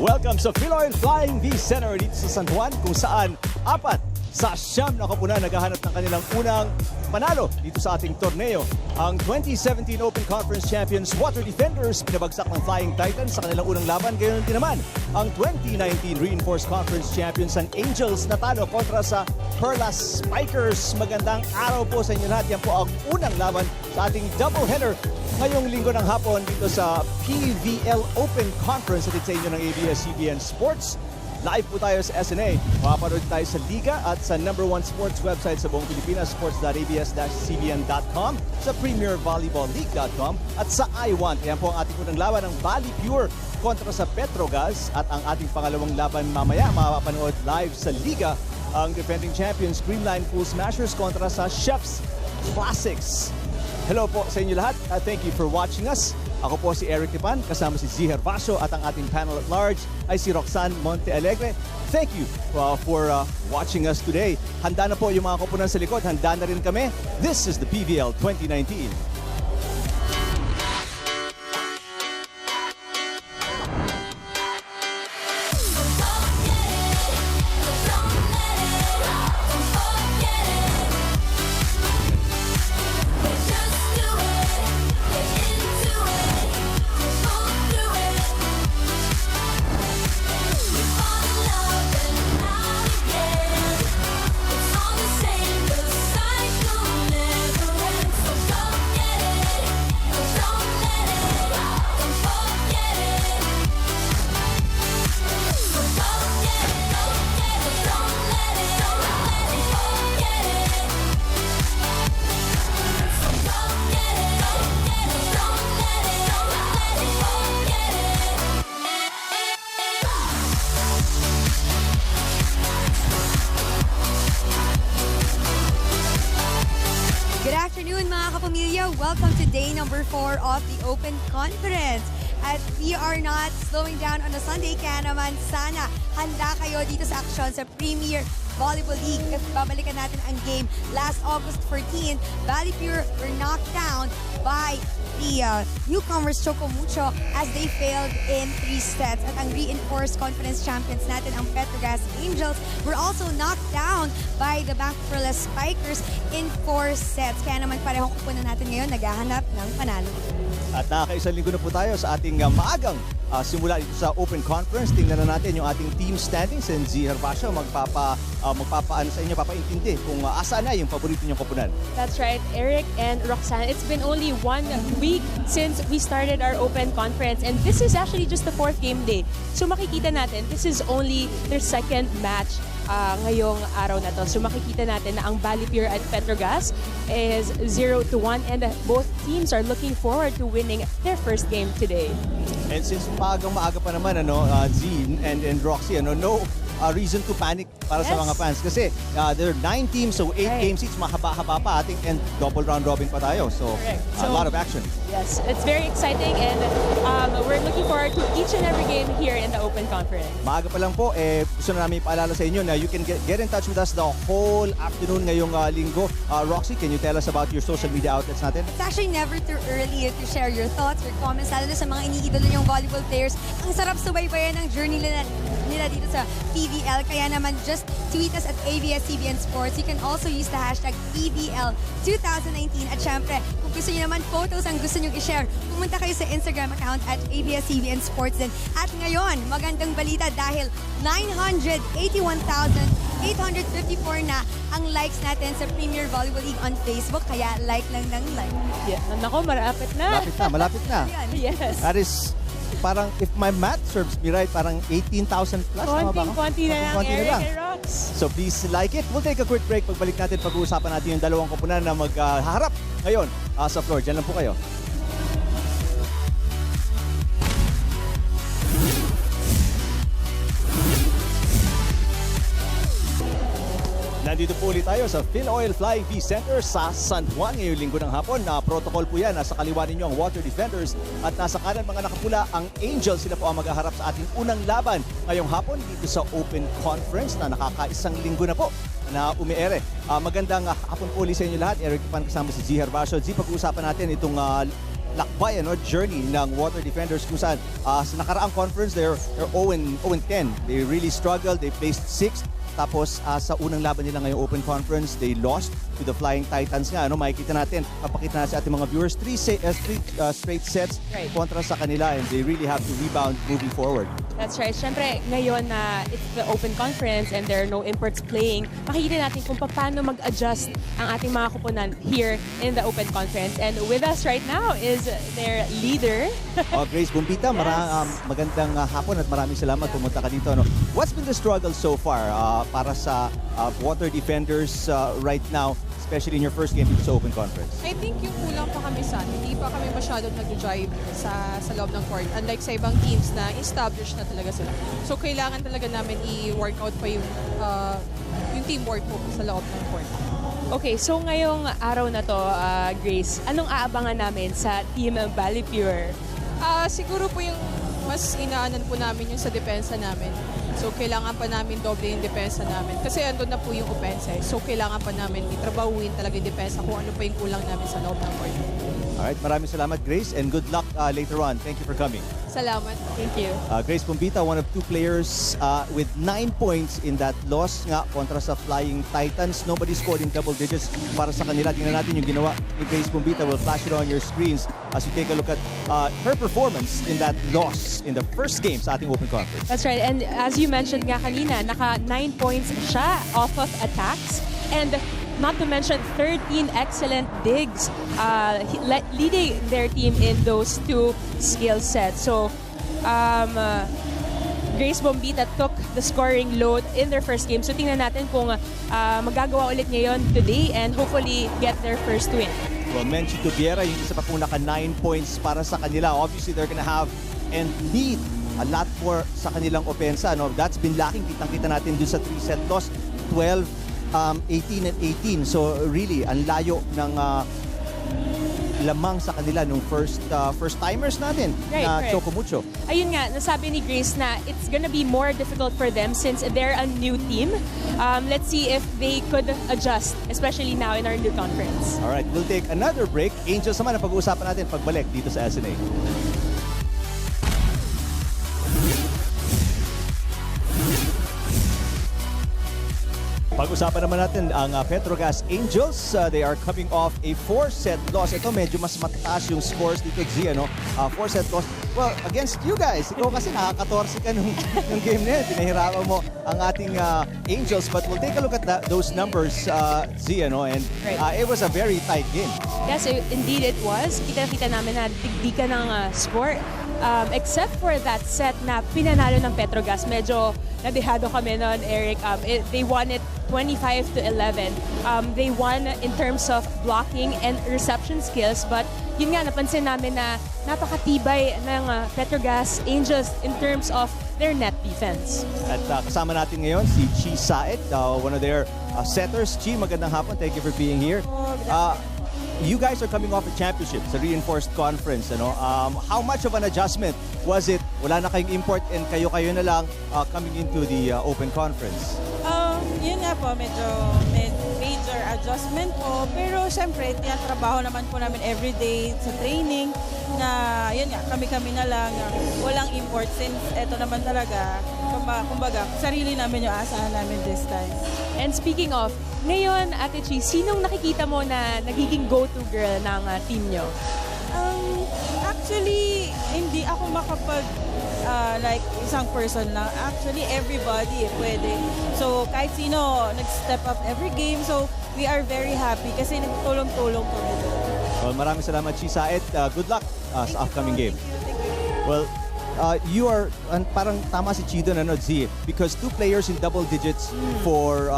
Welcome sa Philoil Flying V Center dito sa San Juan kung saan 4 sa 9 na koponan naghahanap ng kanilang unang panalo dito sa ating torneo. Ang 2017 Open Conference Champions Water Defenders pinabagsak ng Flying Titans sa kanilang unang laban. Gayon din naman ang 2019 Reinforced Conference Champions ang Angels natalo kontra sa Purest Spikers. Magandang araw po sa inyo lahat. Yan po ang unang laban sa ating doubleheader ngayong linggo ng hapon dito sa PVL Open Conference at sa inyo ng ABS-CBN Sports. Live po tayo sa SNA. Makapanood tayo sa Liga at sa #1 sports website sa buong Pilipinas, sports.abs-cbn.com, sa premiervolleyballleague.com at sa I1. Ayan po ang ating unang laban ng BaliPure kontra sa Petro Gazz at ang ating pangalawang laban mamaya makapanood live sa Liga ang defending champions Greenline Pool Smashers kontra sa Chefs Classics. Hello po sa inyo lahat. Thank you for watching us. Ako po si Eric Tipan, kasama si Ziher Basho at ang ating panel at large ay si Roxanne Montealegre. Thank you for watching us today. Handa na po yung mga koponan sa likod. Handa na rin kami. This is the PVL 2019. Welcome to day number 4 of the Open Conference. At we are not slowing down on a Sunday, kaya naman sana handa kayo dito sa aksyon sa Premier Volleyball League. If babalikan natin ang game last August 14, BaliPure were knocked down by the newcomers Choco Mucho as they failed in 3 sets. At ang reinforced conference champions natin, ang Petro Gazz Angels, were also knocked down by the Purest Spikers in 4 sets. Kaya naman parehong kupunan natin ngayon naghahanap ng panalo. At nakakaisang linggo na po tayo sa ating maagang simula dito sa Open Conference. Tingnan na natin yung ating team standings and Ziher Basho magpapaano sa inyo, papaintindi kung asaan na yung paborito niyong koponan. That's right, Eric and Roxanne. It's been only 1 week since we started our Open Conference and this is actually just the 4th game day. So makikita natin, this is only their 2nd match ngayong araw na to. So makikita natin na ang BaliPure at Petro Gazz is 0-1 and both teams are looking forward to winning their first game today. And since maaga pa naman, Z and Roxy, no reason to panic para sa mga fans. Kasi there are 9 teams, so 8 games each, mahaba-haba pa ating and double round robin pa tayo. So, a lot of action. Yes, it's very exciting and we're looking forward to each and every game here in the Open Conference. Maaga pa lang po, gusto na namin ipaalala sa inyo na you can get in touch with us the whole afternoon ngayong linggo. Roxy, can you tell us about your social media outlets natin? It's actually never too early to share your thoughts, your comments, lalo na sa mga iniidolo niyong volleyball players. Ang sarap subaybayan ng journey nila dito sa PVL. Kaya naman, just tweet us at ABS-CBN Sports. You can also use the hashtag PVL 2019. At syempre, kung gusto niyo naman photos ang gusto niyo i-share, pumunta kayo sa Instagram account at ABS-CBN Sports din. At ngayon, magandang balita dahil 981,854 na ang likes natin sa Premier Volleyball League on Facebook. Kaya like lang ng like. Yeah. Nako, malapit na. Malapit na. Yes. That is parang, if my math serves me right, parang 18,000 plus. Konting-konti na lang, Eric and Rox. So please like it. We'll take a quick break. Pagbalik natin, pag-uusapan natin yung dalawang koponan na maghaharap ngayon sa floor. Diyan lang po kayo. Nandito po ulit tayo sa Philoil Flying V Center sa San Juan ngayong linggo ng hapon. Protocol po yan. Nasa kaliwa ninyo ang Water Defenders at nasa kanan mga nakapula ang Angels. Sila po ang maghaharap sa ating unang laban ngayong hapon dito sa Open Conference na nakakaisang linggo na po na umiere. Magandang hapon po ulit sa inyo lahat. Eric Tipan kasama si Ziher Basho. Pag-uusapan natin itong lakbay, journey ng Water Defenders kung saan sa nakaraang conference, they're 0-10. They really struggled. They placed 6th. Tapos sa unang laban nila ngayong Open Conference, they lost to the Flying Titans nga. Makikita natin, papakita na sa ating mga viewers, 3 straight sets kontra sa kanila, and they really have to rebound moving forward. That's right. Siyempre, ngayon na it's the Open Conference and there are no imports playing, makikita natin kung paano mag-adjust ang ating mga kupunan here in the Open Conference. And with us right now is their leader. Grace Bumbita, magandang hapon at maraming salamat pumunta ka dito. What's been the struggle so far para sa Water Defenders right now, especially in your first game dito sa Open Conference? I think yung kulang pa kami hindi pa kami masyadong nag-drive sa loob ng court. Unlike sa ibang teams na established na talaga sila. So kailangan talaga namin i-workout pa yung teamwork po sa loob ng court. Okay, so ngayong araw na to, Grace, anong aabangan namin sa team BaliPure? Siguro po yung mas inaanan po namin yung sa depensa namin. So, kailangan pa namin doble yung depensa namin. Kasi andun na po yung offense. So, kailangan pa namin itrabahuin talaga yung depensa kung ano pa yung kulang namin sa loob ng court. Alright, maraming salamat, Grace, and good luck later on. Thank you for coming. Salamat. Thank you. Grace Bumbita, one of 2 players with 9 points in that loss nga kontra sa Flying Titans. Nobody scored in double digits para sa kanila. Tingnan natin yung ginawa ni Grace Bumbita. We'll flash it on your screens as you take a look at her performance in that loss in the first game sa ating Open Conference. That's right. And as you mentioned nga kanina, naka 9 points siya off of attacks. And not to mention 13 excellent digs, leading their team in those 2 skill sets. So, Grace Bumbita took the scoring load in their first game. So, tingnan natin kung magagawa ulit ngayon today and hopefully get their first win. Well, Menchi Tubiera, yung isa pa kung naka 9 points para sa kanila. Obviously, they're gonna have and need a lot more sa kanilang opensa. That's been lacking. Kitang-kita natin dun sa 3-set loss. 12, 18 and 18. So really, ang layo ng lamang sa kanila nung first timers natin na Choco Mucho. Ayun nga, nasabi ni Grace na it's gonna be more difficult for them since they're a new team. Let's see if they could adjust, especially now in our new conference. Alright, we'll take another break. Angels naman ang pag-uusapan natin pagbalik dito sa SNA. Pag-usapan naman natin ang Petro Gazz Angels. They are coming off a 4-set loss. Ito medyo mas mataas yung scores dito, Z, 4-set loss. Well, against you guys. Ikaw kasi nakaka-14 ka nung game na yun. Pinahirapan mo ang ating Angels. But we'll take a look at those numbers, Z, and it was a very tight game. Yes, indeed it was. Kita-kita namin na digdi ka ng score. Except for that set na pinanalo ng Petro Gazz. Medyo nadehado kami noon, Eric. They won it 25-11. They won in terms of blocking and reception skills, but yun nga, napansin namin na napakatibay ng Petro Gazz Angels in terms of their net defense. At kasama natin ngayon si Chi Saet, one of their setters. Chi, magandang hapon. Thank you for being here. You guys are coming off a championship, it's a reinforced conference. How much of an adjustment was it? Wala na kayong import and kayo-kayo na lang coming into the Open Conference. Yun nga po, medyo major adjustment po. Pero syempre, tinatrabaho naman po namin everyday sa training na yun nga, kami-kami na lang, walang import since eto naman talaga, kumbaga, sarili namin yung asahan namin this time. And speaking of, ngayon, Ate Chi, sinong nakikita mo na nagiging go-to girl ng team nyo? Actually, hindi ako like isang person lang. Actually, everybody pwede. So, kahit sino, nag-step up every game. So, we are very happy kasi nagtulong-tulong kami. Well, maraming salamat, Chi Saet. Good luck sa upcoming game. Thank you. Well, you are, parang tama si Chido na Z, because 2 players in double digits for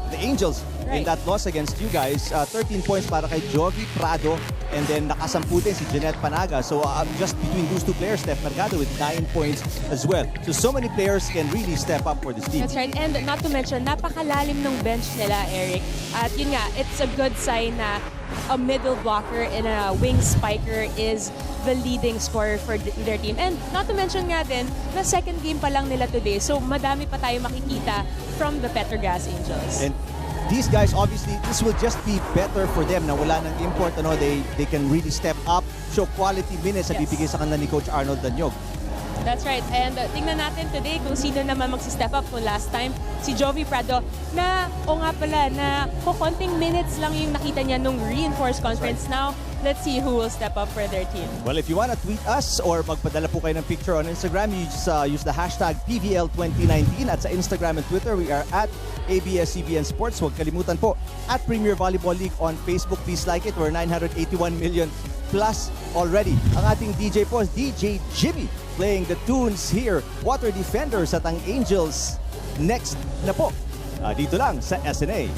the Angels in that loss against you guys. 13 points para kay Jovi Prado, and then nakasampu din si Jeanette Panaga. So just between those 2 players, Steph Mercado with 9 points as well. So many players can really step up for this team. That's right. And not to mention, napakalalim ng bench nila, Eric. At yun nga, it's a good sign na a middle blocker and a wing spiker is the leading scorer for their team. And not to mention nga din, na second game pa lang nila today. So madami pa tayo makikita from the Petro Gazz Angels. And these guys, obviously, this will just be better for them na wala ng import. They can really step up, show quality minutes na Yes. bibigay sa kanila ni Coach Arnold Danyog. That's right. And tingnan natin today kung sino naman magsi-step up. Kung last time, si Jovi Prado na, nga pala, na konting minutes lang yung nakita niya nung reinforced conference. Now, let's see who will step up for their team. Well, if you want to tweet us or magpadala po kayo ng picture on Instagram, you just use the hashtag PVL2019. At sa Instagram and Twitter, we are at ABS-CBN Sports. Huwag kalimutan po, at Premier Volleyball League on Facebook. Please like it. We're 981 million plus already. Ang ating DJ po is DJ Jimmy, playing the tunes here. Water Defenders at ang Angels next na po. Dito lang sa SNA.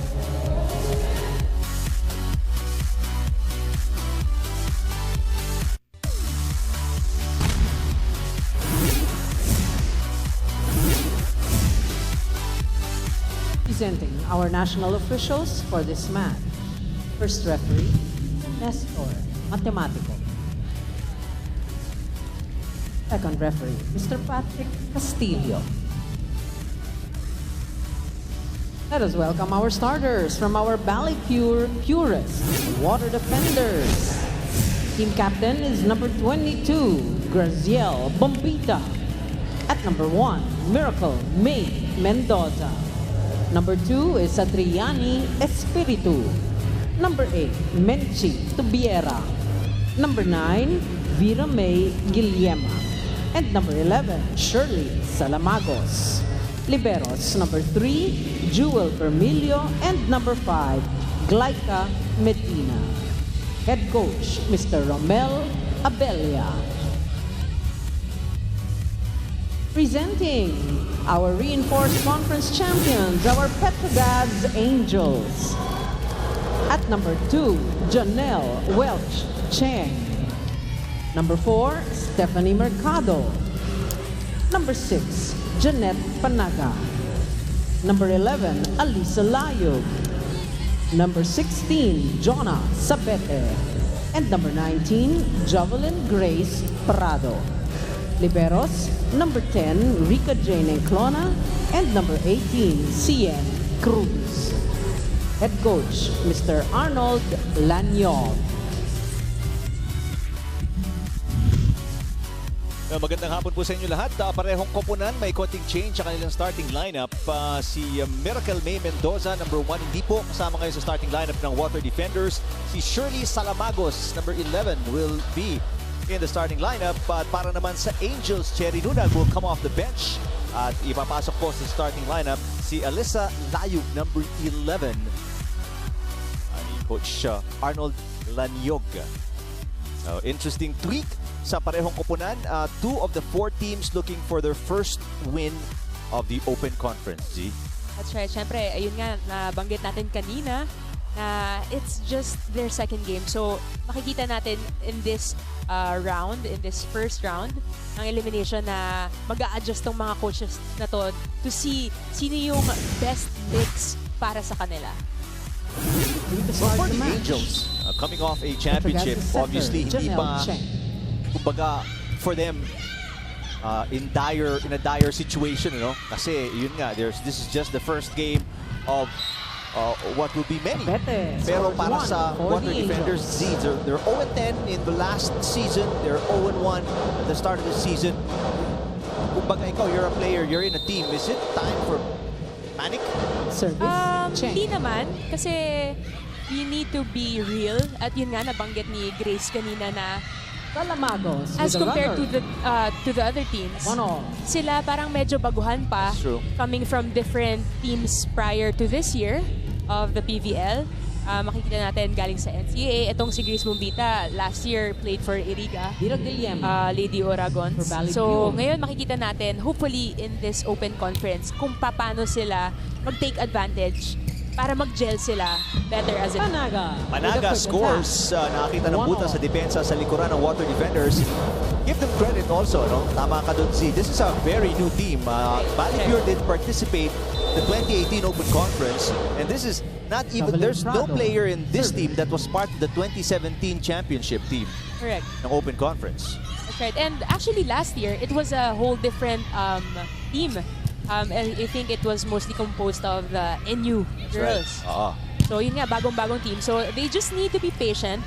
Presenting our national officials for this match. First referee, Nestor Matematico. Second referee, Mr. Patrick Castillo. Let us welcome our starters from our BaliPure Purest Water Defenders. Team captain is number 22, Graziel Bombita. At number 1, Miracle May Mendoza. Number 2 is Adriani Espiritu. Number 8, Menchi Tubiera. Number 9, Vera May Guillema. And number 11, Shirley Salamagos. Liberos, number 3, Jewel Vermilio. And number 5, Glaika Medina. Head coach, Mr. Romel Abelia. Presenting our reinforced conference champions, our Petro Gazz Angels. At number 2, Janelle Welch Cheng. Number 4, Stephanie Mercado. Number 6, Jeanette Panaga. Number 11, Alisa Layog. Number 16, Jonah Sabete. And number 19, Jovelyn Grace Prado. Liberos, number 10, Rica Jane Enclona. And number 18, Cien Cruz. Head coach, Mr. Arnold Lanyog. Magandang hapon po sa inyo lahat. Parehong koponan, may konting change sa kanilang starting lineup. Si Miracle May Mendoza, number 1, hindi po kasama ngayon sa starting lineup ng Water Defenders. Si Shirley Salamagos, number 11, will be in the starting lineup. Para naman sa Angels, Cherry Nunag will come off the bench. At ipapasok po sa starting lineup si Alisa Layug, number 11. Coach Arnold Lanyog. Interesting tweak sa parehong koponan. 2 of the 4 teams looking for their first win of the Open Conference. G? That's right. Siyempre, ayun nga, nabanggit natin kanina na it's just their second game. So, makikita natin in this round, in this first round, ng elimination na mag-a-adjust tong mga coaches na to see sino yung best mix para sa kanila. Well, for the Angels, coming off a championship, obviously, hindi pa, kumbaga, for them, in a dire situation, kasi yun nga, this is just the first game of what will be many. Pero para sa Water Defenders, they're 0-10 in the last season. They're 0-1 at the start of the season. Kumbaga ikaw, you're a player, you're in a team. Is it time for panic? Hindi naman, kasi you need to be real. At yun nga, nabanggit ni Grace kanina na Salamagos as compared to the other teams, sila parang medyo baguhan pa, coming from different teams prior to this year of the PVL. Makikita natin galing sa NCAA. Itong si Grace Bombita, last year played for Iriga, Lady Oragon. So ngayon makikita natin, hopefully in this Open Conference, kung paano sila mag-take advantage para mag-gel sila better as a Panaga scores. Nakakita ng butas sa depensa sa likuran ng Water Defenders. Give them credit also, Tama ka dun, Z. This is a very new team. BaliPure did participate the 2018 Open Conference, and this is not even, there's no player in this team that was part of the 2017 championship team. Correct. Ng Open Conference. That's right. And actually last year, it was a whole different team. I think it was mostly composed of the NU girls. Oo. So yun nga, bagong-bagong team. So they just need to be patient.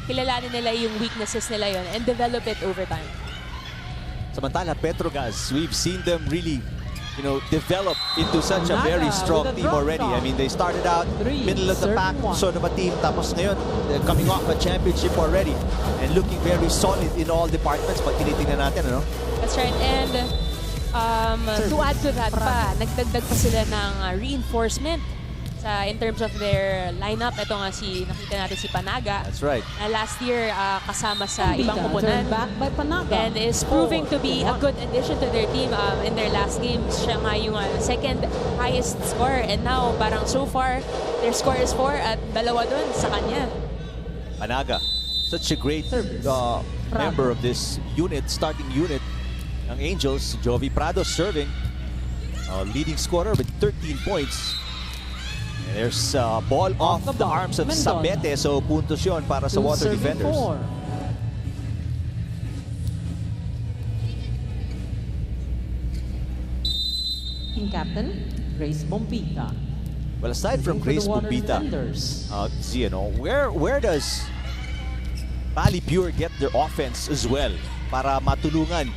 Kilalanin nila yung weaknesses nila yon and develop it over time. Samantala, Petro Gazz, we've seen them really, develop into such a very strong team already. I mean, they started out middle of the pack, sort of a team. Tapos ngayon, they're coming off a championship already and looking very solid in all departments. Pag tinitingnan natin, ano? That's right. And to add to that pa, nagdagdag pa sila ng reinforcement in terms of their lineup. Ito nga nakita natin si Panaga. That's right. Na last year kasama sa ibang koponan. And is proving to be a good addition to their team in their last games. Siya nga yung second highest score. And now, parang so far, their score is 4 at dalawa dun sa kanya. Panaga, such a great member of this unit, starting unit ng Angels. Jovi Prado serving, leading scorer with 13 points. And there's ball off the arms of Sabete, so puntos yun para sa water defenders. Team captain, Grace Bombita. Well, aside from Grace Bombita, where does BaliPure get their offense as well para matulungan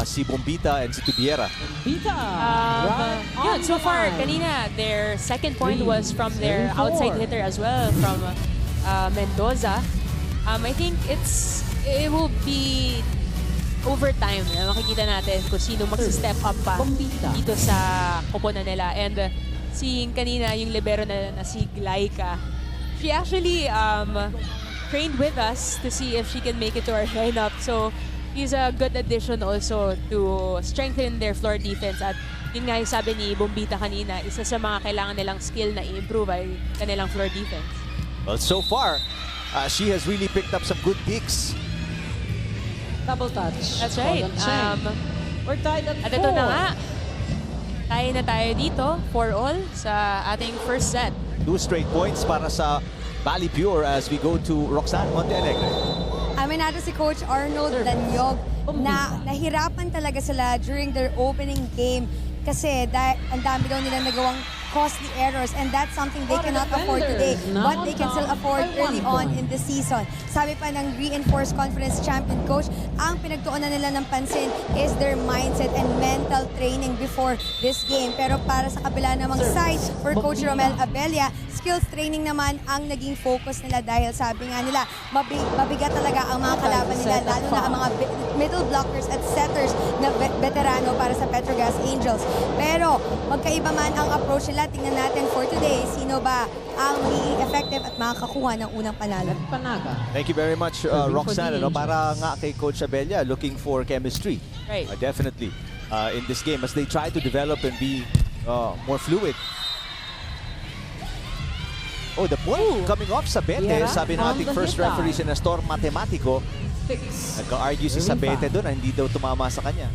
si Bombita and si Tubiera? Yun, so far, kanina, their second point was from their outside hitter as well, from Mendoza. I think it will be over time. Makikita natin kung sino mag-step up pa dito sa koponan nila. And seeing kanina yung libero na si Glaika, she actually trained with us to see if she can make it to our lineup. So, he's a good addition also to strengthen their floor defense. At yun nga yung sabi ni Bombita kanina, isa sa mga kailangan nilang skill na i-improve ay kanilang floor defense. Well, so far, she has really picked up some good kicks. Double touch. That's right. We're tied at 4. At ito na nga, tayo na tayo dito, 4-all sa ating first set. 2 straight points para sa BaliPure as we go to Roxanne Montenegro. Amin natin si Coach Arnold Danyog na nahirapan talaga sila during their opening game kasi ang dami daw nilang nagawang costly errors and that's something they cannot afford today but they can still afford early on in the season. Sabi pa ng Reinforced Conference Champion Coach, ang pinagtuunan nila ng pansin is their mindset and mental training before this game. Pero para sa kabila namang side for Coach Romel Abella, skills training naman ang naging focus nila dahil sabi nga nila, mabigat talaga ang mga kalaban nila, lalo na ang mga middle blockers at setters na veterano para sa Petro Gazz Angels. Pero magkaiba man ang approach nila, tingnan natin for today, sino ba ang magiging effective at makakakuha ng unang panalo. Panaga. Thank you very much, Roxanne. Para nga kay Coach Abella, looking for chemistry. Right. Definitely in this game as they try to develop and be more fluid. Oh, the point coming off Sabete. Sabi natin first referee si Nestor Matematico. Nagka-argue si Sabete doon na hindi daw tumama sa kanya.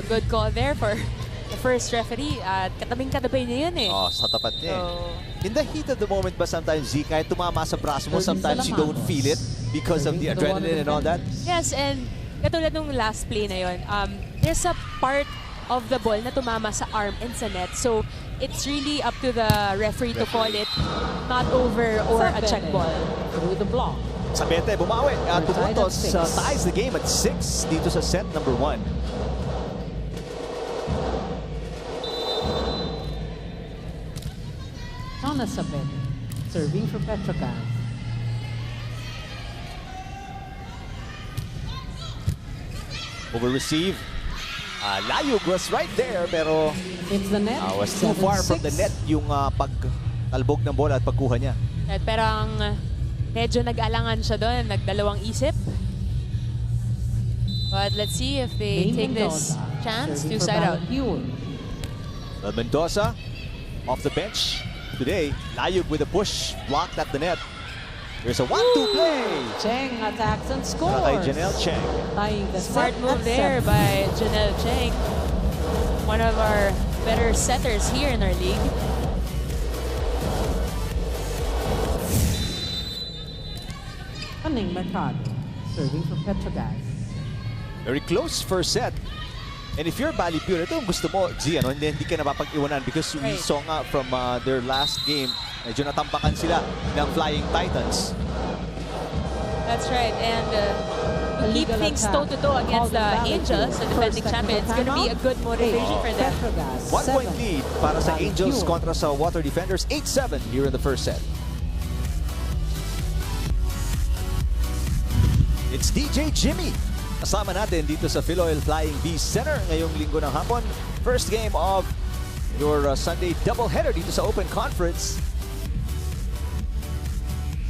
Good call there for the first referee. At katabing-katabay niya yun eh. Oh, sa tapat niya. So, in the heat of the moment ba sometimes, Z, kahit tumama sa braso mo, sometimes you don't feel it because of the adrenaline and all that? yes, and katulad nung last play na yun, there's a part of the ball na tumama sa arm and sa net. So, it's really up to the referee to call it not over or a check ball. Through the block. Sabete bumawi at pumuntos ties the game at 6 dito sa set number 1. Shauna Sabete, serving for Petro Gazz. Over receive. Layug was right there pero It's the net. was too far from the net yung pagtalbog ng bola at pagkuha niya. At parang medyo nag-alangan siya doon, nagdalawang isip. But let's see if they take this chance to side out. Mendoza off the bench today. Layug with a push blocked at the net. There's a 1-2 play. Cheng attacks and scores. Kay Janelle Cheng. Tying the Smart set move at there 7. by Janelle Cheng. One of our better setters here in our league. Mercado, serving for Petro Gazz. Very close first set And if you're BaliPure, ito yung gusto mo, G, ano, hindi ka napapag-iwanan because we Right. saw nga from their last game, medyo natambakan sila ng Flying Titans. That's right. And to keep things toe-to-toe against the Angels, the defending champions, it's going to be a good motivation for them. Petro Gazz, 1-point lead para sa BaliPure. Angels kontra sa Water Defenders, 8-7 here in the first set. It's DJ Jimmy. Kasama natin dito sa Philoil Flying V Center ngayong linggo ng hapon. First game of your Sunday doubleheader dito sa Open Conference.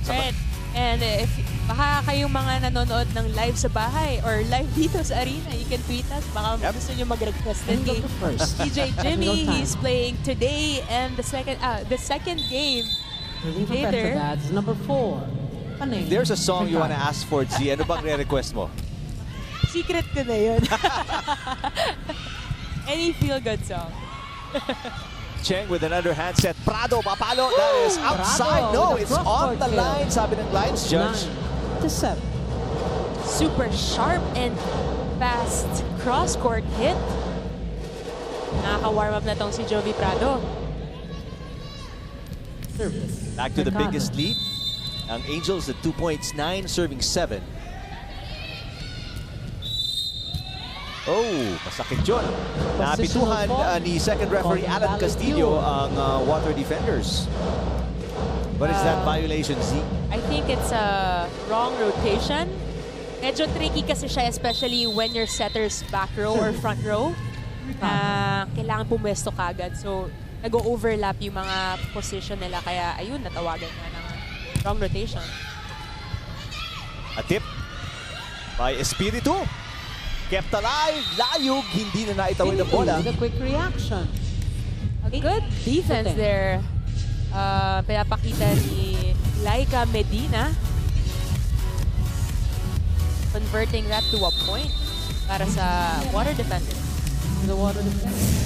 Right. And if baka kayong mga nanonood ng live sa bahay or live dito sa arena, you can tweet us. Baka gusto nyo mag-request ng End of game. the first. DJ Jimmy, Technical time. he's playing today and the second game Reliever later. Petro Gazz, number 4. Paning. There's a song you wanna ask for, G. Ano bang re-request mo? Secret ko na yun. Any feel-good song. Cheng with another handset. Prado, papalo. That is outside. Prado No, with a it's on cross-court the kill. line. Sabi ng lines judge. 9-7. Super sharp and fast cross-court hit. Nakaka-warm up na tong si Jovi Prado. Service. Back to the Mercado. biggest lead. Ang Angels at 2 points, 9 serving 7. Oh, masakit yun. Napituhan fault. ni second referee Called Alan BaliPure. Castillo ang Water Defenders. What is that violation, Z? I think it's a wrong rotation. Medyo tricky kasi siya, especially when your setter's back row or front row. Kailangan pumwesto kagad. So, nag-overlap yung mga position nila. Kaya, ayun, natawagan nga ng wrong rotation. A tip by Espiritu. Kept alive. Layug. Hindi na naitawid ang bola. With a quick reaction. A good defense there. Pinapakita ni Laika Medina. Converting that to a point para sa Water Defender. The Water Defenders.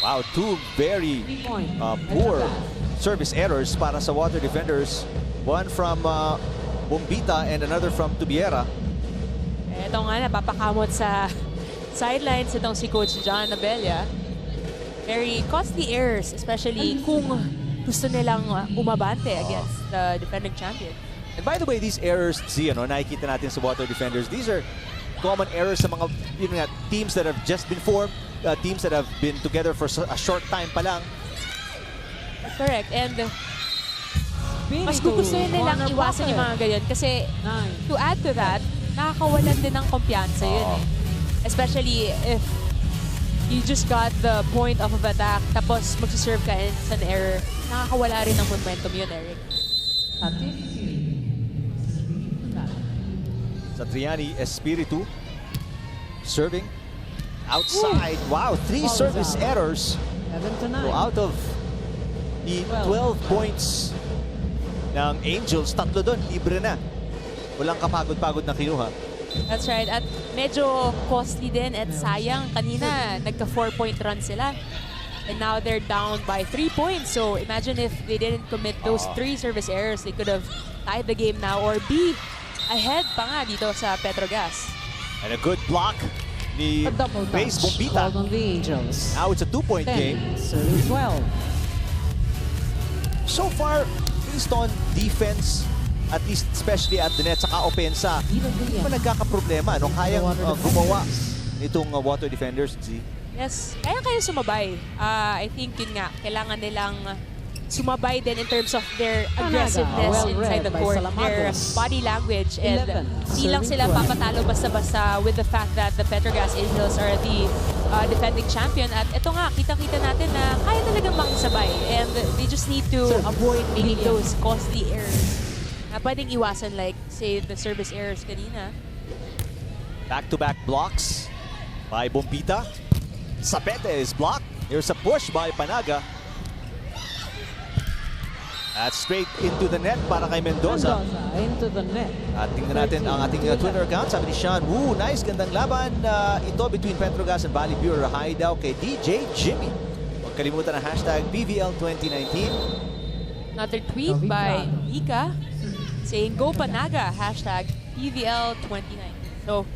Wow, two very 3-point. poor Petro Gazz. service errors para sa Water Defenders. One from Bombita and another from Tubiera. Ito nga, napapakamot sa sidelines itong si Coach John Abella. Very costly errors, especially kung gusto nilang umabante against the defending champion. And by the way, these errors, nakikita natin sa Water Defenders, these are common errors sa mga teams that have just been formed, teams that have been together for a short time pa lang. Correct. And mas gugustuhin nilang iwasan yung mga ganyan kasi to add to that, nakakawalan din ng kumpiyansa yun eh. Especially if you just got the point of attack tapos magsiserve ka and it's an error, nakakawala rin ng momentum yun, Eric. Satriani Espiritu serving outside. Wow, 3 service errors. 7-9. So out of the 12 points ng Angels, 3 doon, libre na. Walang kapagod-pagod na kinuha. That's right. At medyo costly din at sayang. Kanina, nagka 4-point run sila. And now they're down by 3 points. So imagine if they didn't commit those 3 service errors, they could have tied the game now or be ahead pa nga dito sa Petro Gazz. And a good block ni A double Base touch Bombita. called on the Angels. Now it's a 2-point game. 10-12. So far, based on defense, at least especially at the net, saka opensa, hindi pa nagkakaproblema. Ano, kayang gumawa nitong Water Defenders, G? Yes, kaya sumabay. I think yun nga, kailangan nilang sumabay din in terms of their aggressiveness well inside read the by court, their Salamagos. body language, and 11, hindi lang sila serving 12. papatalo basta-basta with the fact that the Petro Gazz Angels are the defending champion. At ito nga, kitang-kita natin na kaya talagang makisabay and they just need to avoid making those costly errors na pwedeng iwasan, like say the service errors kanina. Back-to-back blocks by Bombita. Sabete is blocked. Here's a push by Panaga. That's straight into the net para kay Mendoza. Into the net. At tingnan natin ang ating Twitter account. Sabi ni Sean, woo, nice, gandang laban. Ito between Petro Gazz and BaliPure. Hi daw kay DJ Jimmy. Huwag kalimutan ang hashtag PVL2019. Another tweet by Ika saying, Go Panaga, hashtag PVL2019. So,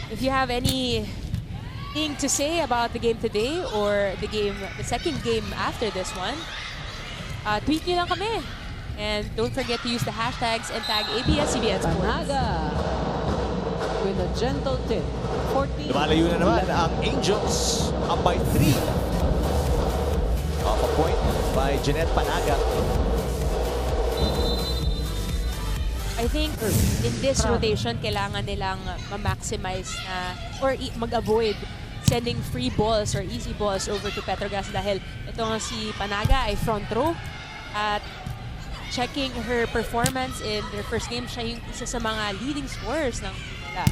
if you have anything to say about the game today or the second game after this one, tweet nyo lang kami. And don't forget to use the hashtags and tag ABS-CBN Sports. Panaga with a gentle tip. 14. Lumalayo na naman ang Angels up by 3. Off a point by Jeanette Panaga. I think in this rotation, kailangan nilang ma-maximize na or mag-avoid sending free balls or easy balls over to Petro Gazz dahil ito nga si Panaga ay front row at checking her performance in their first game, siya yung isa sa mga leading scorers ng nila.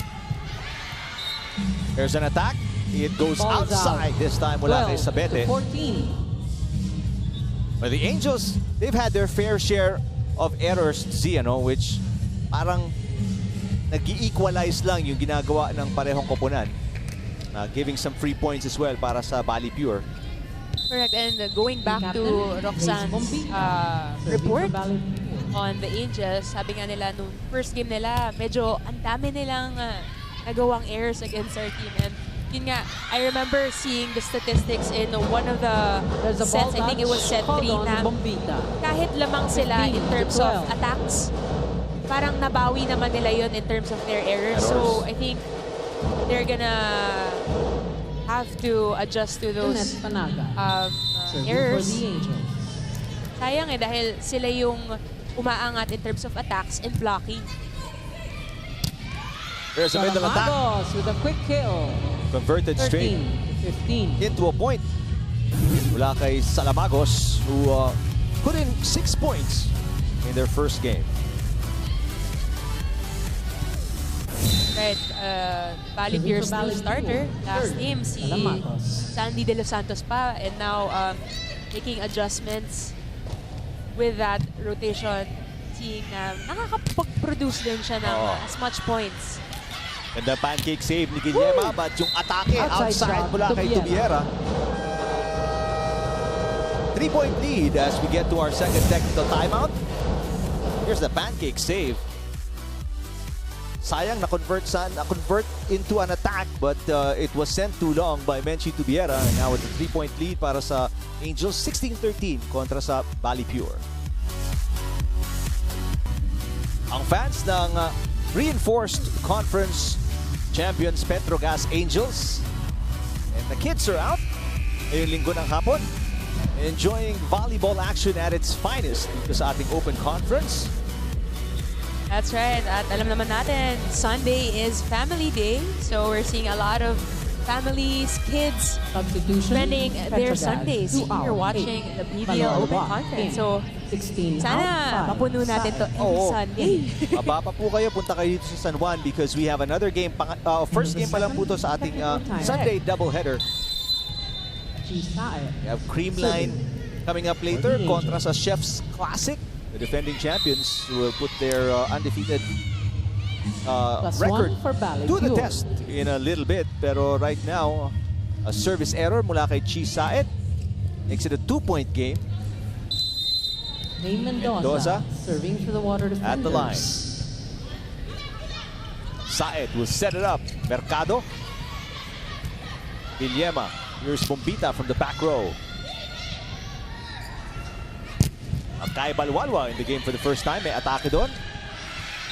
There's an attack. It goes Balls outside out. this time mula kay 12 Sabete. to 14. But the Angels, they've had their fair share of errors, which parang nag-i-equalize lang yung ginagawa ng parehong koponan. Giving some free points as well para sa BaliPure. Correct. And going back to Roxanne's report on the Angels, sabi nga nila nung first game nila, medyo ang dami nilang nagawang errors against our team. And yun nga, I remember seeing the statistics in one of the sets, I think it was set 3 na kahit lamang sila in terms of attacks, parang nabawi naman nila yun in terms of their errors. So I think they're gonna have to adjust to those errors. Sayang dahil sila yung umaangat in terms of attacks and blocking. There's a middle attack. With a quick kill. Converted straight 15. into a point. Mula kay Salamagos, who put in 6 points in their first game. Right, BaliPure's new starter last game, si Sandy De Los Santos pa, and now making adjustments with that rotation, seeing na nakakapag-produce din siya ng as much points. And the pancake save ni Guillema, but yung atake outside mula kay Tubiera. 3-point lead as we get to our second technical timeout. Here's the pancake save. Sayang na-convert into an attack, but it was sent too long by Menchi Tubiera. And now it's a 3-point lead para sa Angels, 16-13 kontra sa BaliPure. Ang fans ng reinforced conference champions Petro Gazz Angels and the kids are out ngayong linggo ng hapon, enjoying volleyball action at its finest dito sa ating open conference. That's right. At alam naman natin, Sunday is family day. So we're seeing a lot of families, kids spending their Sundays here watching the BBL Open Conference. So sana mapuno natin to every Sunday. Mababa po kayo, punta kayo dito sa San Juan because we have another game. First game pa lang po to sa ating Sunday doubleheader. We have Creamline coming up later kontra sa Chef's Classic. The defending champions will put their undefeated record to the test in a little bit. Pero right now, a service error mula kay Chi Saet makes it a 2-point game. Mendoza serving for the water defenders. At the line. Saet will set it up. Mercado. Guillema. Here's Bombita from the back row. Kay Balwalwa in the game for the first time. May atake doon.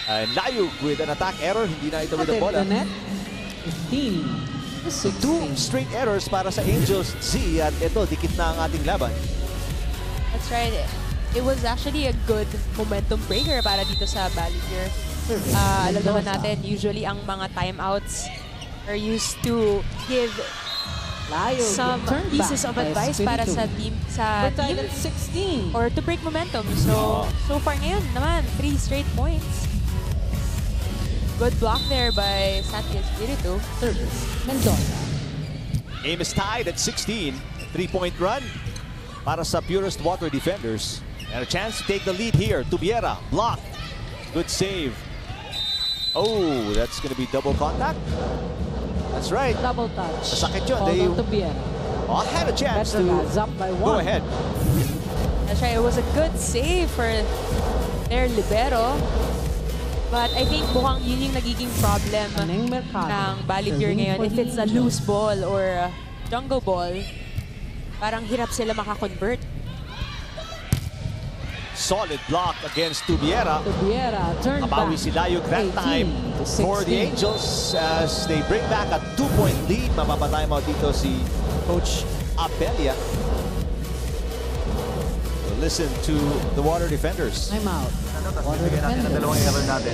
And Layug with an attack error. Hindi na ito with the bola. 15. So 2 straight errors para sa Angels Z. At ito, dikit na ang ating laban. That's right. It was actually a good momentum breaker para dito sa BaliPure. Alam naman natin, usually ang mga timeouts are used to give some pieces of advice para sa team, or to break momentum. So far ngayon naman, 3 straight points. Good block there by Santi Espiritu. Service Mendoza. Game is tied at 16. 3-point run para sa Purest water defenders. And a chance to take the lead here. Tubiera, block. Good save. Oh, that's going to be double contact. That's right. Double touch. Masakit yun. They had a chance to go ahead. That's right. It was a good save for their libero. But I think mukhang yun yung nagiging problem Maneng Mercado. ng BaliPure Serving ngayon. for If the it's a Angels. loose ball or a jungle ball, parang hirap sila makakonvert. Solid block against Tubiera. Tubiera turned Abawi back. si Layog that 18 time to for the 16. Angels as they bring back a 2-point lead. Mapapatay mo dito si Coach Abelia. We'll listen to the Water Defenders. Time out. Water Bigyan natin ang defenders. dalawang error natin.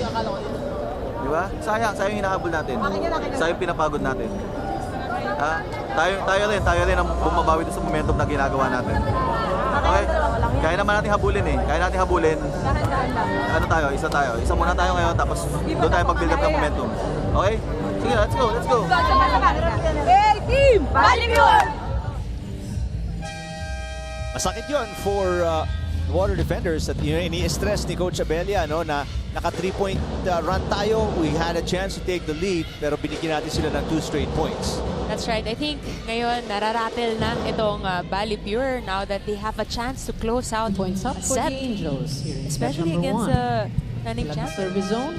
Di ba? Sayang yung hinahabol natin. Sayang pinapagod natin. Ha? Tayo rin ang bumabawi doon sa momentum na ginagawa natin. Okay? Kaya naman natin habulin eh. Kaya natin habulin. Ano tayo? Isa tayo. Isa muna tayo ngayon tapos doon tayo mag-build up ng momentum. Okay? Sige, let's go, let's go. Hey, team! BaliPure! Masakit yun for the Water Defenders at ini-stress ni Coach Abelia no, na naka 3-point run tayo. We had a chance to take the lead pero binigyan natin sila ng 2 straight points. That's right. I think ngayon nararatel na itong BaliPure now that they have a chance to close out Points up a for the set. Angels here in set Especially number against 1. running Sila champ. service zone.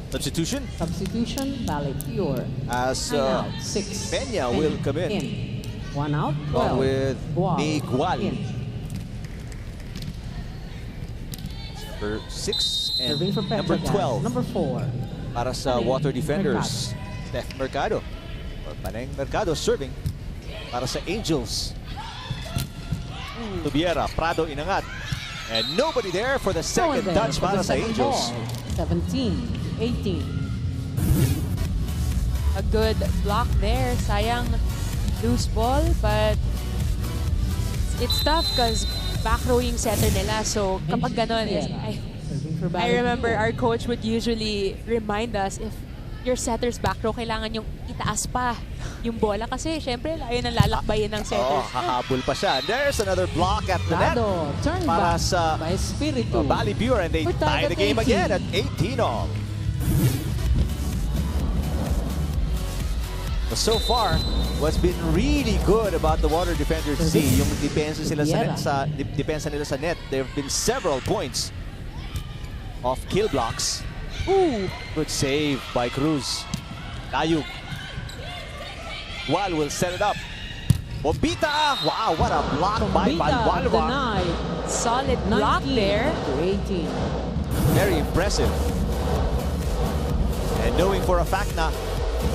Substitution Substitution, BaliPure. as Nine out, 6. Peña will come in. 1 out, Along 12. with Miguel. in. Number 6 and Serving for Petro number Gazz. 12 Number 4. para sa Paneng Water Defenders. Steph Mercado. Or Paneng Mercado serving para sa Angels. Tubiera, Prado inangat. And nobody there for the second No one there touch for para the sa second Angels. ball. 17, 18. A good block there. Sayang loose ball, but it's tough because back row yung setter nila. So kapag ganon, Serving for I remember BaliPure. our coach would usually remind us if your setter's back row, kailangan yung itaas pa yung bola kasi syempre layo ng lalakbayin ng Oh, setter. hahabol pa siya. There's another block at the net Prado, turn para back sa by Espiritu. BaliPure, and they For tie the target game 18. again at 18 all. But so far, what's been really good about the Water Defenders Z, yung depensa sila sa net, depensa nila sa net. There have been several points of kill blocks. Ooh, good save by Cruz. Layug. Wal will set it up. Bombita! Wow, what a block by Bombita Balbalwa. denied. Solid block 19 there. to 18. Very impressive. And knowing for a fact na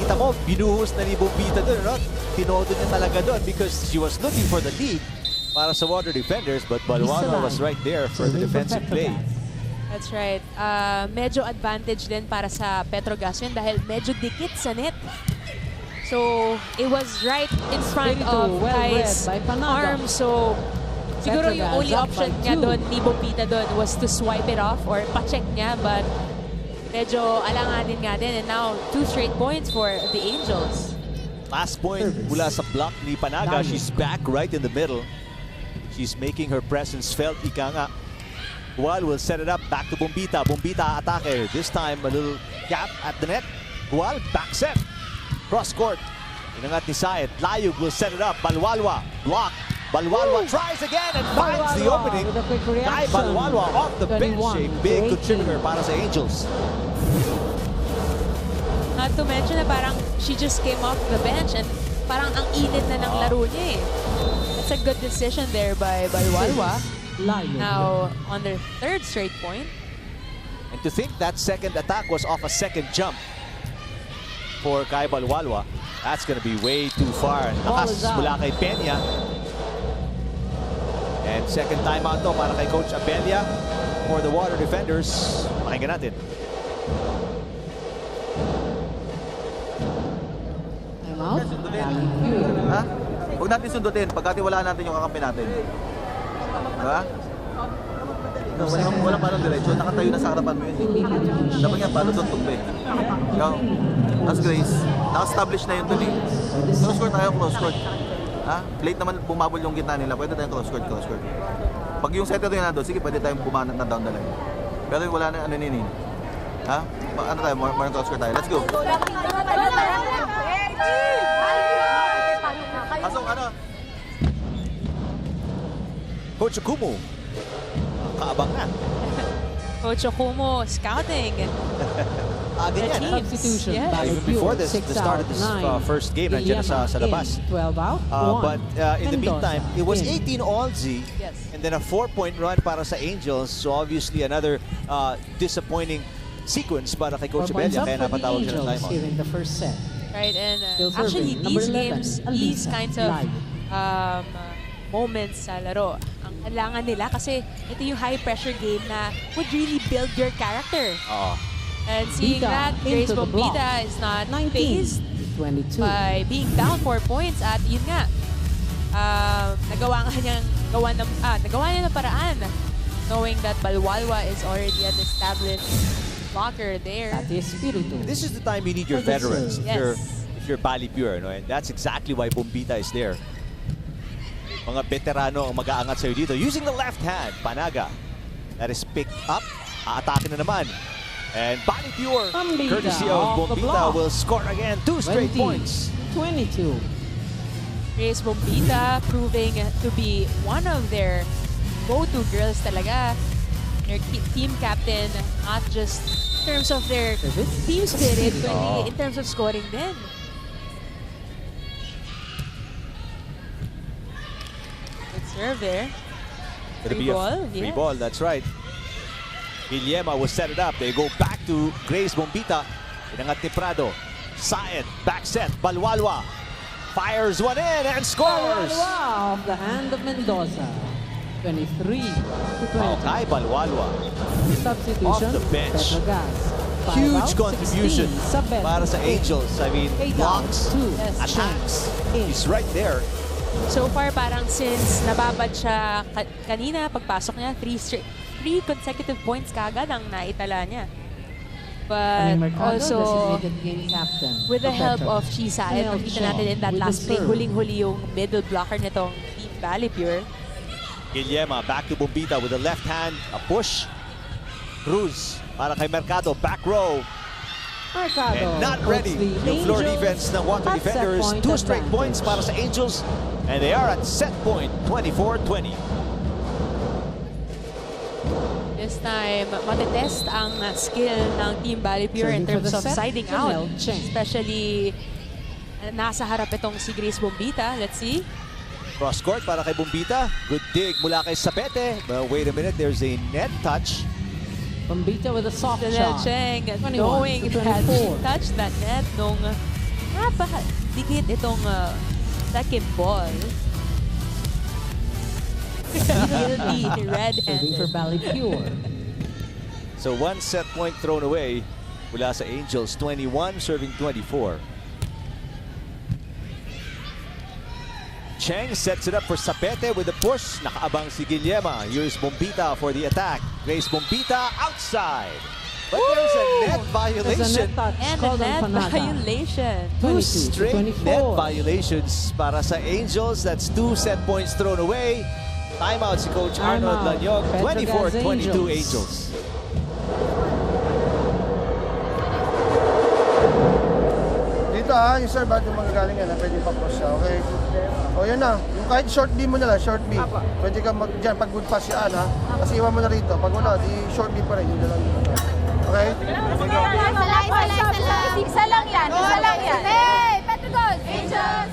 kita mo, binuhos na ni Bombita doon, no? Tinodo niya talaga doon because she was looking for the lead para sa Water Defenders, but Balwano was right there for the Serving defensive Petro play. Gazz. That's right. Medyo advantage din para sa Petro Gazz yun dahil medyo dikit sa net. So, it was right in front Espiritu, of well Kai's read by Panaga. arm. So, siguro Petro yung Gazz only up option by niya 2. doon, ni Bombita doon, was to swipe it off or pa-check niya. But medyo alanganin nga din. And now, 2 straight points for the Angels. Last point mula sa block ni Panaga. Dami. She's back right in the middle. She's making her presence felt. Ika nga. Gual will set it up back to Bombita. Bombita atake. This time a little gap at the net. Gual back set. Cross court. Inangat ni Saed. Layug will set it up. Balwalwa block. Balwalwa tries again and finds the Balwalwa opening. with a quick reaction. Guy Balwalwa off the bench. 21 A big to 18. contributor para sa Angels. Not to mention na parang she just came off the bench and parang ang init na ng laro niya eh. That's a good decision there by Balwalwa. Layog. Now on their 3rd straight point. And to think that second attack was off a second jump for Kai Balwalwa, that's going to be way too far. Ball Nakas is out. mula kay Peña. And second timeout to para kay Coach Abelia for the Water Defenders. Pakinggan natin. Time out. BaliPure. Ha? Huwag natin sundutin. Pagkatiwalaan natin yung kakampi natin. Diba? Walang parang diretsyon. Nakatayo na sa harapan mo yun. Dapat nga, paano doon tugbe? Ikaw, that's Grace. Naka-establish na yun doon eh. Close court tayo, close court. Ha? Late naman bumabol yung gitna nila. Pwede tayong close court, close court. Pag yung setter doon na doon, sige, pwede tayong bumanat na down the line. Pero wala na ano ninin. Ha? Ano tayo? More close court tayo. Let's go. Pasok, ano? Coach Akumu, kaabang na. Coach Okumo scouting. Ganyan. Teams. Substitution. Yes. BaliPure, Even before this, 6 the start of out, this 9. first game, nandiyan na sa labas. 12 out, 1. But in the meantime, it was 18 all Z, Yes. and then a 4-point run para sa Angels. So obviously another disappointing sequence para kay Coach 4 points Abella, up kaya for the napatawag siya ng Angels timeout. here in the first set. Right, and Still actually serving, number these 11, games, Alisa, these kinds of live. moments sa laro, ang kailangan nila kasi ito yung high-pressure game na would really build your character. Oo. And seeing Bombita that, Grace into the block. Bombita is not 19 phased to 22. by being down 4 points at yun nga, nagawa niya ng paraan knowing that Balwalwa is already an established blocker there. Pati Espiritu. This is the time you need your For the veterans serve. if you're BaliPure, no? And that's exactly why Bombita is there. Mga veterano ang mag-aangat sa'yo dito. Using the left hand, Panaga. That is picked up. Aatake na naman. And BaliPure, Bombita courtesy off of the Bombita, block. will score again. 2 straight 20, points. 22. Grace Bombita proving to be one of their go-to girls talaga. Their team captain, not just in terms of their Service. team spirit, Oh. kundi in terms of scoring din. Good serve there. Gonna Free be a ball, free yes. ball, that's right. Guillermo will set it up. They go back to Grace Bombita. Inangat ni Prado. Saed, back set. Balwalwa fires one in and scores. Balwalwa off the hand of Mendoza. 23 to 20. Okay, Balwalwa. Substitution. Off the bench. Petro Gazz. 5 Huge out, contribution 16. Sabet. para sa Angels. I mean, 8 blocks, out, 2. Yes. attacks. Eight. He's right there. So far, parang since nababad siya kanina, pagpasok niya, 3 consecutive points kagad ang naitala niya. But Mercado, also, designated game captain with the for help Petro. of Chisa, at Chanel nakita Shaw natin in that with the last play, serve. huling-huli yung middle blocker nitong Team BaliPure. Guillermo back to Bombita with the left hand. A push. Cruz para kay Mercado. Back row. Mercado And not puts ready. the Yung floor Angels defense ng Water at set Defenders. point 2 straight advantage. points para sa Angels. And they are at set point, 24-20. This time, matetest ang skill ng Team BaliPure in Serving for terms the of set, siding Janelle out. Cheng. Especially, nasa harap itong si Grace Bombita. Let's see. Cross court para kay Bombita. Good dig mula kay Sapete. But wait a minute, there's a net touch. Bombita with a soft Janelle shot. Cheng 21 knowing to that she 24. touched that net nung napakadikit itong second ball. Guilty, Serving for red-handed. BaliPure. So 1 set point thrown away mula sa Angels. 21 serving 24. Cheng sets it up for Sapete with a push. Nakaabang si Guillermo. Here's Bombita for the attack. Grace Bombita outside. But there's a net There's a violation. net touch And a called on net Panaga. violation. 2 22 to straight 24. net violations para sa Angels. That's 2 set points thrown away. Timeout si Coach Arnold Timeout. Lanyog. Petro Gazz 24-22 Angels. Angels. Dito yung serve yung magagaling yan, pwede pa-cross siya, okay? O yun na, yung kahit short beam mo na lang, short beam. Pwede ka dyan, pag good pass yan kasi iwan mo na rito. Pag wala, di short beam pa rin, yun na lang yun. Okay? Isa lang yan. Isa lang yan. Hey! Petro Gazz! Angels!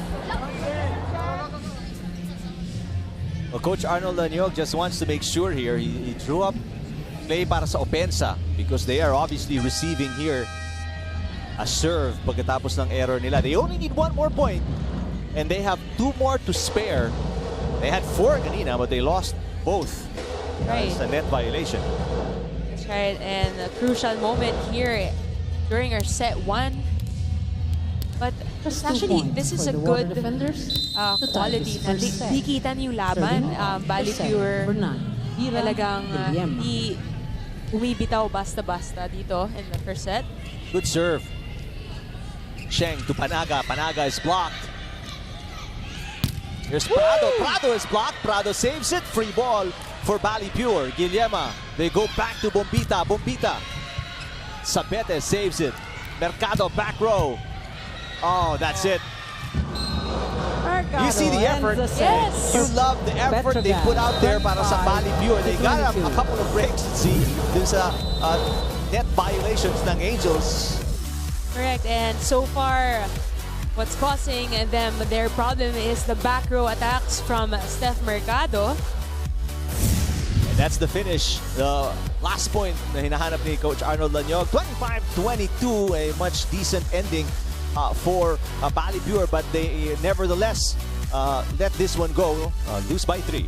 Well, Coach Arnold Lanyog just wants to make sure here he drew up play para sa opensa because they are obviously receiving here a serve pagkatapos ng error nila. They only need 1 more point and they have 2 more to spare. They had 4 kanina but they lost both. Right. It's a net violation. That's right. And a crucial moment here during our set 1. But Just 2 actually, points this is for a the Water good Defenders. The time quality is na first set. di kita niyo laban. Serving BaliPure for 9. Bira talagang Guillermo. di umibitaw basta-basta dito in the first set. Good serve. Sheng to Panaga. Panaga is blocked. Here's Prado. Prado is blocked. Prado saves it. Free ball for BaliPure. Guillermo. They go back to Bombita. Bombita. Sapete saves it. Mercado back row. Oh, that's it. Mercado You see the effort. ends the Yes. set. You love the effort Petro they put Gazz, out there para sa 25 BaliPure. They to got a 22. couple of breaks, see, dun sa net violations ng Angels. Correct. And so far, what's causing them their problem is the back row attacks from Steph Mercado. And that's the finish. The last point na hinahanap ni Coach Arnold Lanyog. 25-22, a much decent ending for BaliPure, but they nevertheless let this one go, lose by 3.